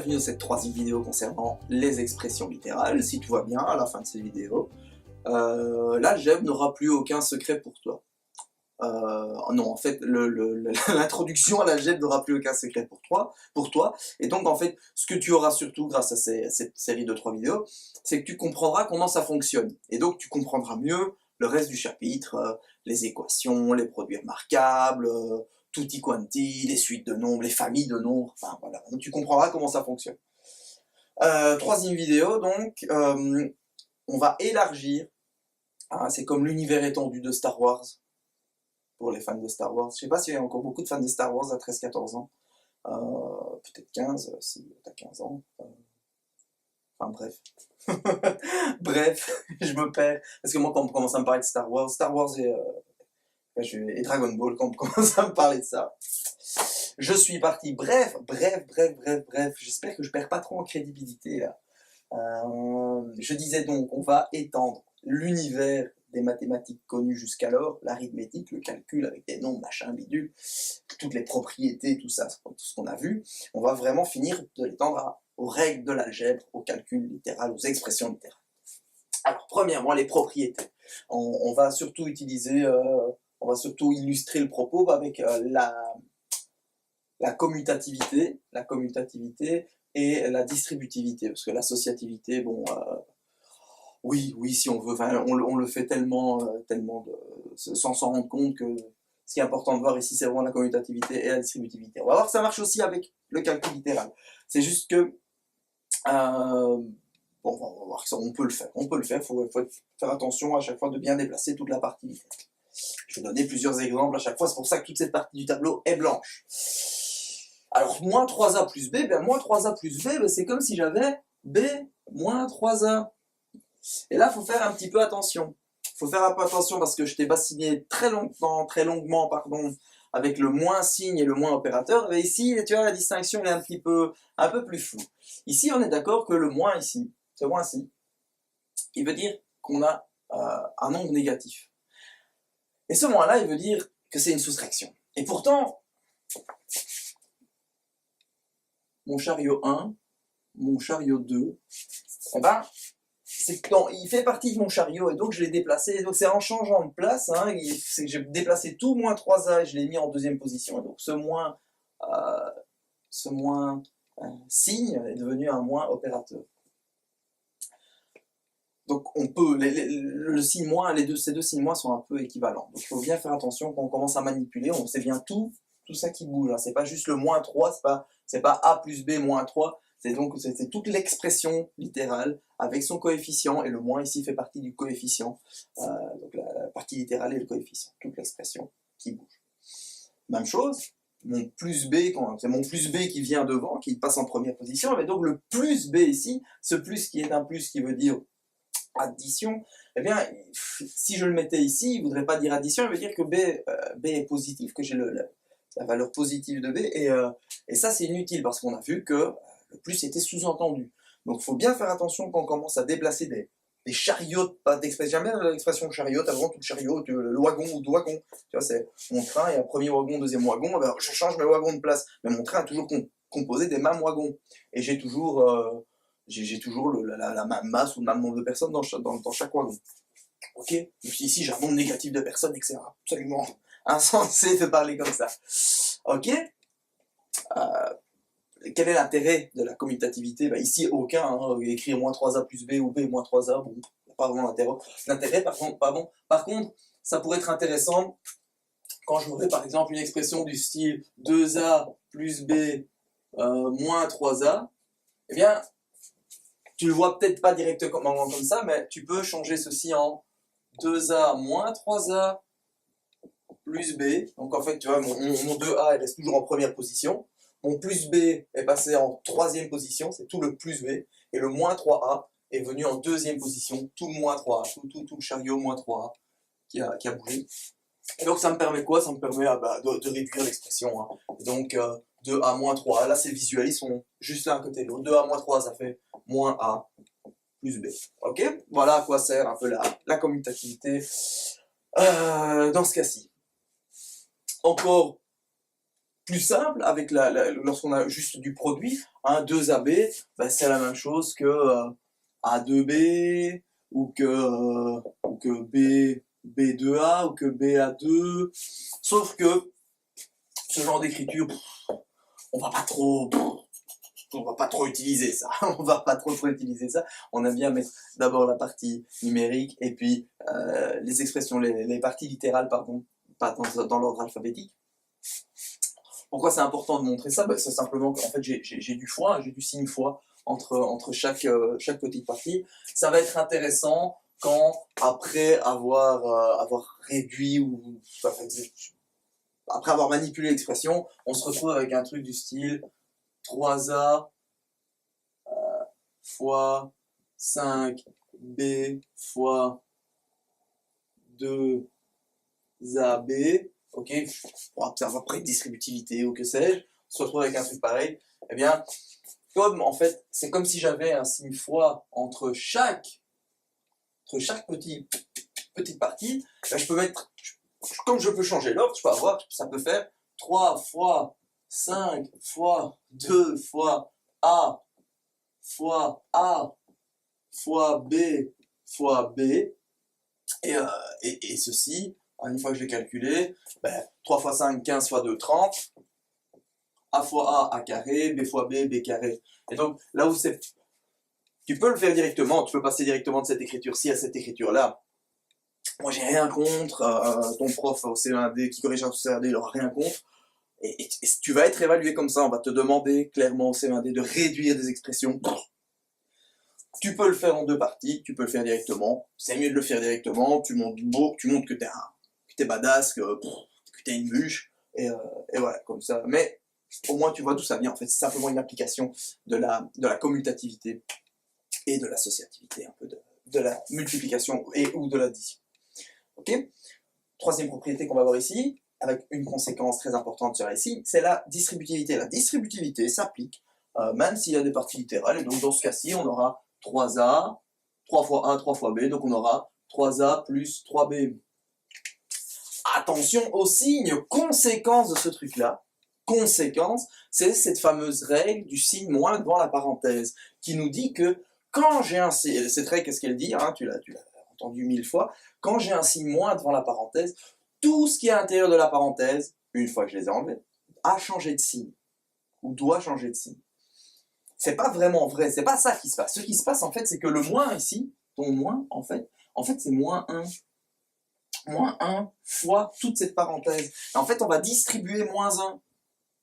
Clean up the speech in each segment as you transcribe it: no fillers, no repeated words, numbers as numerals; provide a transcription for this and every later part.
bienvenue dans cette troisième vidéo concernant les expressions littérales. Si tout va bien à la fin de cette vidéo, l'algèbre n'aura plus aucun secret pour toi. Non, en fait, l'introduction à l'algèbre n'aura plus aucun secret pour toi. Et donc, en fait, ce que tu auras surtout grâce à cette série de 3 vidéos, c'est que tu comprendras comment ça fonctionne. Et donc, tu comprendras mieux le reste du chapitre, les équations, les produits remarquables, tutti quanti, les suites de nombres, les familles de nombres, enfin voilà, donc tu comprendras comment ça fonctionne. Troisième vidéo, donc, on va élargir, hein, c'est comme l'univers étendu de Star Wars, pour les fans de Star Wars. Je sais pas s'il y a encore beaucoup de fans de Star Wars à 13-14 ans, peut-être 15, si t'as 15 ans, enfin bref. Bref, je me perds, parce que moi quand on commence à me parler de Star Wars et Dragon Ball, quand on commence à me parler de ça, je suis parti. Bref, j'espère que je perds pas trop en crédibilité là. Je disais donc, on va étendre l'univers des mathématiques connues jusqu'alors, l'arithmétique, le calcul avec des nombres, machin, bidule, toutes les propriétés, tout ça, tout ce qu'on a vu, on va vraiment finir de l'étendre aux règles de l'algèbre, au calcul littéral, aux expressions littérales. Alors, premièrement, les propriétés. On va surtout utiliser, on va surtout illustrer le propos avec la commutativité et la distributivité, parce que l'associativité, bon, oui, si on veut, enfin, on le fait tellement sans s'en rendre compte que ce qui est important de voir ici, c'est vraiment la commutativité et la distributivité. On va voir que ça marche aussi avec le calcul littéral. C'est juste que, bon, on va voir que ça, on peut le faire, faut faire attention à chaque fois de bien déplacer toute la partie littérale. Je vais donner plusieurs exemples à chaque fois, c'est pour ça que toute cette partie du tableau est blanche. Alors, moins 3a plus b, ben moins 3a plus b, ben, c'est comme si j'avais b moins 3a. Et là, il faut faire un petit peu attention. Il faut faire un peu attention parce que je t'ai bassiné très longuement, avec le moins signe et le moins opérateur. Et ici, tu vois, la distinction est un peu plus floue. Ici, on est d'accord que le moins ici, ce moins-ci, il veut dire qu'on a un nombre négatif. Et ce moins-là, il veut dire que c'est une soustraction. Et pourtant, mon chariot 1, mon chariot 2, eh ben, il fait partie de mon chariot et donc je l'ai déplacé. Et donc c'est en changeant de place, hein, c'est que j'ai déplacé tout moins 3a et je l'ai mis en deuxième position. Et donc ce moins signe est devenu un moins opérateur. Donc on peut, le signe moins, ces deux signes moins sont un peu équivalents. Donc il faut bien faire attention quand on commence à manipuler, c'est bien tout ça qui bouge. Hein. C'est pas juste le moins 3, c'est pas a plus b moins 3. C'est toute l'expression littérale avec son coefficient, et le moins ici fait partie du coefficient. Donc la partie littérale et le coefficient, toute l'expression qui bouge. Même chose, mon plus b, c'est mon plus b qui vient devant, qui passe en première position, mais donc le plus b ici, ce plus qui est un plus qui veut dire addition, eh bien, si je le mettais ici, il ne voudrait pas dire addition, il veut dire que b est positif, que j'ai la valeur positive de b, et ça c'est inutile, parce qu'on a vu que le plus était sous-entendu. Donc il faut bien faire attention quand on commence à déplacer des chariots, pas d'expression, j'aime bien l'expression chariot, avant tout le chariot, le wagon ou deux wagons, tu vois, c'est mon train, il y a un premier wagon, deuxième wagon, ben, je change mes wagons de place, mais mon train est toujours composé des mêmes wagons, et j'ai toujours la même masse ou le même nombre de personnes dans chaque wagon. Ok. Ici j'ai un nombre négatif de personnes, etc. Absolument insensé de parler comme ça. Ok. Quel est l'intérêt de la commutativité? Ben ici, aucun. Hein. Écrire moins 3a plus b ou b moins 3a, bon, pas vraiment d'intérêt. Par contre, ça pourrait être intéressant quand j'aurais par exemple une expression du style 2a plus b moins 3a. Eh bien, tu le vois peut-être pas directement comme ça, mais tu peux changer ceci en 2a moins 3a plus b. Donc en fait, tu vois, mon 2a elle reste toujours en première position. Mon plus b est passé en troisième position, c'est tout le plus b. Et le moins 3a est venu en deuxième position, tout le moins 3a, tout le chariot moins 3a qui a bougé. Et donc ça me permet quoi? Ça me permet de réduire l'expression. Hein. Donc 2a moins 3a, là c'est visuel, ils sont juste l'un à côté de l'autre. 2a moins 3a, ça fait moins a plus b. Ok? Voilà à quoi sert un peu la commutativité dans ce cas-ci. Encore plus simple, avec lorsqu'on a juste du produit, hein, 2AB, ben, c'est la même chose que A2B, ou que B2A, ou que BA2, sauf que ce genre d'écriture, on va pas trop... On va pas trop utiliser ça, on va pas trop utiliser ça, on aime bien mettre d'abord la partie numérique et puis les expressions, les parties littérales, pardon, pas dans l'ordre alphabétique. Pourquoi c'est important de montrer ça? C'est simplement qu'en fait j'ai du fois, j'ai du signe fois entre chaque petite partie. Ça va être intéressant quand, après avoir réduit ou après avoir manipulé l'expression, on se retrouve avec un truc du style 3A fois 5B fois 2AB, ok, pour observer après distributivité ou que sais-je, on se retrouve avec un truc pareil. Eh bien, comme en fait, c'est comme si j'avais un signe fois entre chaque petite partie, là, je peux mettre, comme je peux changer l'ordre, je peux avoir, ça peut faire 3 fois 5 fois 2 fois A fois B fois B, et ceci, une fois que j'ai calculé, 3 fois 5, 15 fois 2, 30, A fois A carré, B fois B, B carré. Et donc, là où c'est... Tu peux le faire directement, tu peux passer directement de cette écriture-ci à cette écriture-là. Moi, j'ai rien contre, ton prof au CE1D qui corrige un CE1D, il aura rien contre. Et tu vas être évalué comme ça, on va te demander clairement au CE1D de réduire des expressions. Tu peux le faire en deux parties, tu peux le faire directement. C'est mieux de le faire directement, tu montres que t'es badass, que t'es une bûche, et voilà, comme ça. Mais au moins tu vois d'où ça vient, en fait, c'est simplement une application de la commutativité et de l'associativité, un peu de la multiplication ou de l'addition. Ok? Troisième propriété qu'on va voir ici, avec une conséquence très importante sur ici, c'est la distributivité. La distributivité s'applique même s'il y a des parties littérales, et donc dans ce cas-ci, on aura 3A, 3 fois A, 3 fois B, donc on aura 3A plus 3B. Attention au signe conséquence de ce truc-là. Conséquence, c'est cette fameuse règle du signe moins devant la parenthèse, qui nous dit que quand j'ai un signe, cette règle, qu'est-ce qu'elle dit, hein, tu l'as entendu 1000 fois, quand j'ai un signe moins devant la parenthèse, tout ce qui est à l'intérieur de la parenthèse, une fois que je les ai enlevés, a changé de signe, ou doit changer de signe. C'est pas vraiment vrai, c'est pas ça qui se passe. Ce qui se passe, en fait, c'est que le moins ici, ton moins, en fait c'est moins 1. Moins 1 fois toute cette parenthèse. Et en fait, on va distribuer moins 1.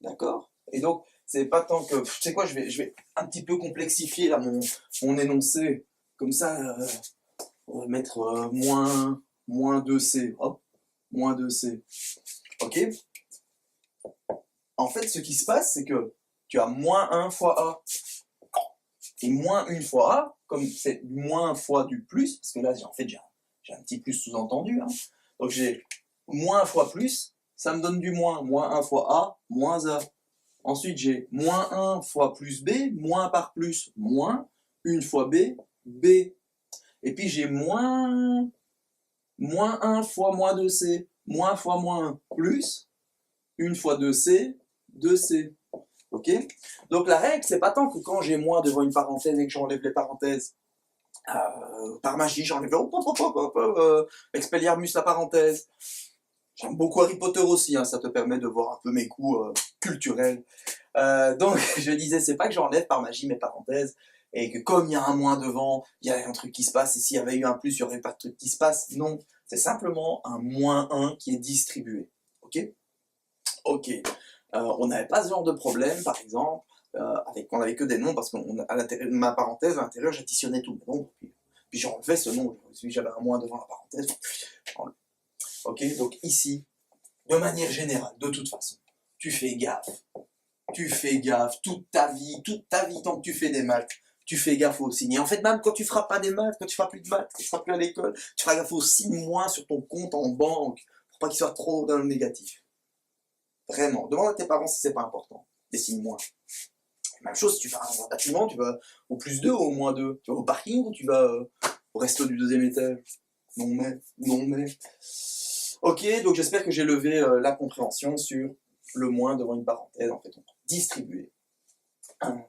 D'accord? Et donc, c'est pas tant que... Tu sais quoi, je vais un petit peu complexifier là, mon énoncé. Comme ça, on va mettre moins 2C. Hop, moins 2C. Ok? En fait, ce qui se passe, c'est que tu as moins 1 fois A. Et moins 1 fois A, comme c'est moins fois du plus, parce que là, en fait, j'ai un petit plus sous-entendu. Hein. Donc j'ai moins fois plus, ça me donne du moins. Moins 1 fois A, moins A. Ensuite, j'ai moins 1 fois plus B, moins par plus, moins 1 fois B, B. Et puis j'ai moins 1 fois moins 2C, moins fois moins 1, plus 1 fois 2C, 2C. Ok? Donc la règle, c'est pas tant que quand j'ai moins devant une parenthèse et que j'enlève les parenthèses, par magie, j'enlève Expelliarmus la parenthèse. J'aime beaucoup Harry Potter aussi, hein, ça te permet de voir un peu mes goûts culturels. Donc je disais, c'est pas que j'enlève par magie mes parenthèses, et que comme il y a un moins devant, il y a un truc qui se passe, et s'il y avait eu un plus, il n'y aurait pas de truc qui se passe. Non, c'est simplement un moins 1 qui est distribué. Ok? Ok. On n'avait pas ce genre de problème, par exemple, on n'avait que des nombres, parce qu'à l'intérieur de ma parenthèse, à l'intérieur, j'additionnais tous mes nombres, puis j'enlevais ce nombre, si j'avais un moins devant la parenthèse, ok, donc ici, de manière générale, de toute façon, tu fais gaffe toute ta vie, tant que tu fais des maths, tu fais gaffe aux signes. Et en fait, même quand tu feras pas des maths, quand tu feras plus de maths, quand tu seras plus à l'école, tu feras gaffe aux signes moins sur ton compte en banque, pour pas qu'il soit trop dans le négatif. Vraiment, demande à tes parents si c'est pas important, des signes moins. Même chose, si tu vas dans un bâtiment, tu vas au plus 2 ou au moins 2. Tu vas au parking ou tu vas au resto du 2e étage. Non mais. Ok, donc j'espère que j'ai levé la compréhension sur le moins devant une parenthèse, en fait, on va distribuer un.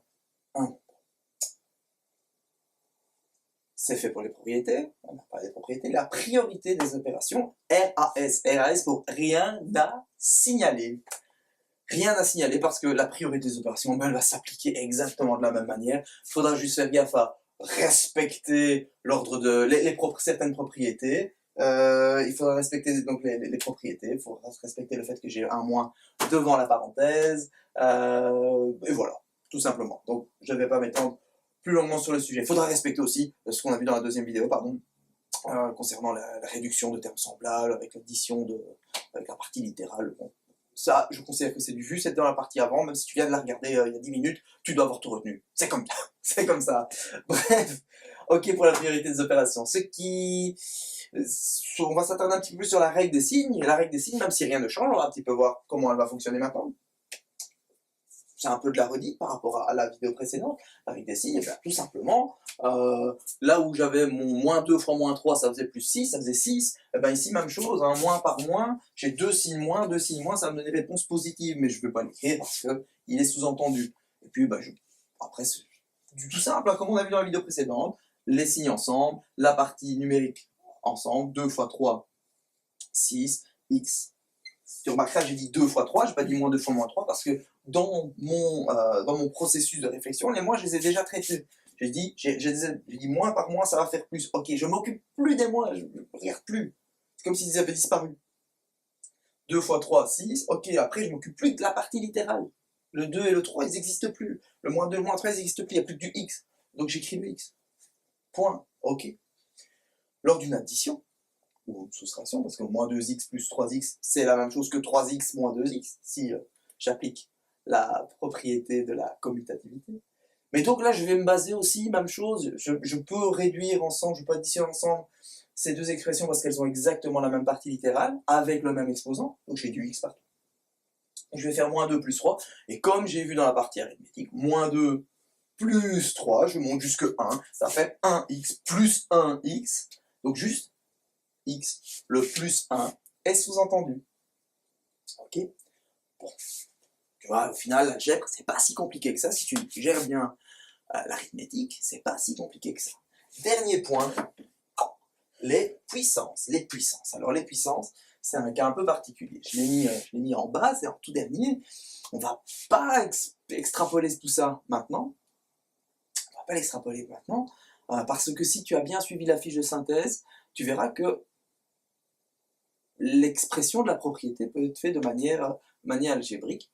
C'est fait pour les propriétés, on a parlé des propriétés, la priorité des opérations, RAS pour rien à signaler. Rien à signaler parce que la priorité des opérations, ben, elle va s'appliquer exactement de la même manière. Il faudra juste faire gaffe à respecter l'ordre de certaines propriétés. Il faudra respecter donc les propriétés, il faudra respecter le fait que j'ai un moins devant la parenthèse, et voilà, tout simplement. Donc je ne vais pas m'étendre plus longuement sur le sujet. Il faudra respecter aussi ce qu'on a vu dans la deuxième vidéo, pardon, concernant la réduction de termes semblables, avec l'addition avec la partie littérale. Bon, ça, je considère que c'est du vu, c'était dans la partie avant, même si tu viens de la regarder il y a 10 minutes, tu dois avoir tout retenu. C'est comme ça. C'est comme ça. Bref, ok pour la priorité des opérations. On va s'attarder un petit peu plus sur la règle des signes. Et la règle des signes, même si rien ne change, on va un petit peu voir comment elle va fonctionner maintenant. C'est un peu de la redite par rapport à la vidéo précédente. La règle des signes, ben, tout simplement, là où j'avais mon moins 2 fois moins 3, ça faisait plus 6, ça faisait 6. Et ben ici, même chose, hein, moins par moins, j'ai 2 signes moins, ça me donne des réponses positives, mais je ne vais pas l'écrire parce qu'il est sous-entendu. Et puis, ben, après, c'est du tout simple, hein, comme on a vu dans la vidéo précédente, les signes ensemble, la partie numérique ensemble, 2 fois 3, 6, x. Tu remarqueras, j'ai dit 2 fois 3, je n'ai pas dit moins 2 fois moins 3, parce que dans mon processus de réflexion, les moins, je les ai déjà traités. J'ai dit moins par moins, ça va faire plus. Ok, je ne m'occupe plus des moins, je ne regarde plus. C'est comme s'ils avaient disparu. 2 fois 3, 6. Ok, après, je ne m'occupe plus de la partie littérale. Le 2 et le 3, ils n'existent plus. Le moins 2 et le moins 3, ils n'existent plus. Il n'y a plus que du x. Donc j'écris le x. Point. Ok. Lors d'une addition, ou une soustraction, parce que moins 2x plus 3x, c'est la même chose que 3x moins 2x, si j'applique la propriété de la commutativité. Mais donc là, je vais me baser aussi, même chose, je peux réduire ensemble, je peux additionner ensemble ces deux expressions parce qu'elles ont exactement la même partie littérale, avec le même exposant, donc j'ai du x partout. Je vais faire moins 2 plus 3, et comme j'ai vu dans la partie arithmétique, moins 2 plus 3, je monte jusque 1, ça fait 1x plus 1x, donc juste x, le plus 1 est sous-entendu. Ok. Bon. Tu vois, au final, l'algèbre, c'est pas si compliqué que ça. Si tu gères bien l'arithmétique, c'est pas si compliqué que ça. Dernier point, les puissances. Les puissances. Alors, les puissances, c'est un cas un peu particulier. Je l'ai mis en bas, c'est en tout dernier. On va pas extrapoler tout ça maintenant. On va pas l'extrapoler maintenant, parce que si tu as bien suivi la fiche de synthèse, tu verras que l'expression de la propriété peut être faite de manière algébrique,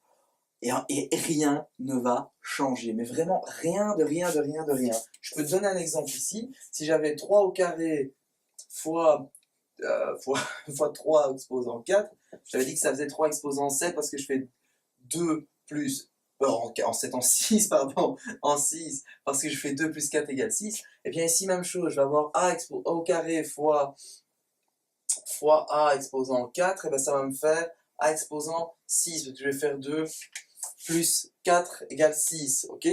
et rien ne va changer, mais vraiment rien de rien. Je peux te donner un exemple ici. Si j'avais 3 au carré fois 3 exposant 4, j'avais dit que ça faisait 3 exposant 7 parce que je fais 2 plus en 7 en 6, pardon, en 6, parce que je fais 2 plus 4 égale 6, et bien ici même chose, je vais avoir a au carré fois a exposant 4, et bien ça va me faire a exposant 6, parce que je vais faire 2 plus 4 égale 6, ok?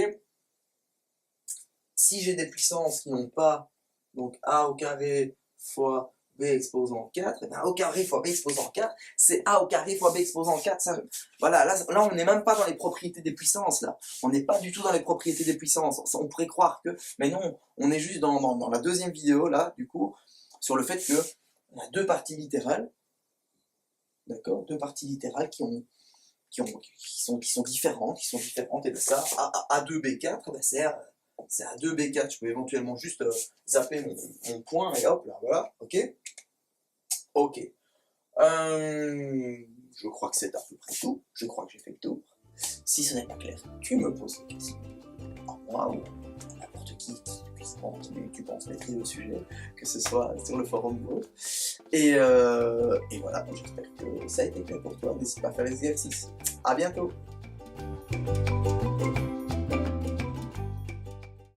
Si j'ai des puissances qui n'ont pas, donc a au carré fois b exposant 4, et bien a au carré fois b exposant 4, c'est a au carré fois b exposant 4, ça, voilà, là on n'est même pas dans les propriétés des puissances, là. On n'est pas du tout dans les propriétés des puissances, on pourrait croire que, mais non, on est juste dans la deuxième vidéo, là, du coup, sur le fait que on a deux parties littérales, d'accord, deux parties littérales qui sont différentes, et de ça, A2B4, ben c'est A2B4, je peux éventuellement juste zapper mon point, et hop, là, voilà, ok. Ok. Je crois que c'est à peu près tout, je crois que j'ai fait le tour. Si ce n'est pas clair, tu me poses des questions, à moi ou à n'importe qui tu penses maîtriser le sujet, que ce soit sur le forum ou autre. Et voilà, j'espère que ça a été clair pour toi. N'hésite pas à faire les exercices. À bientôt!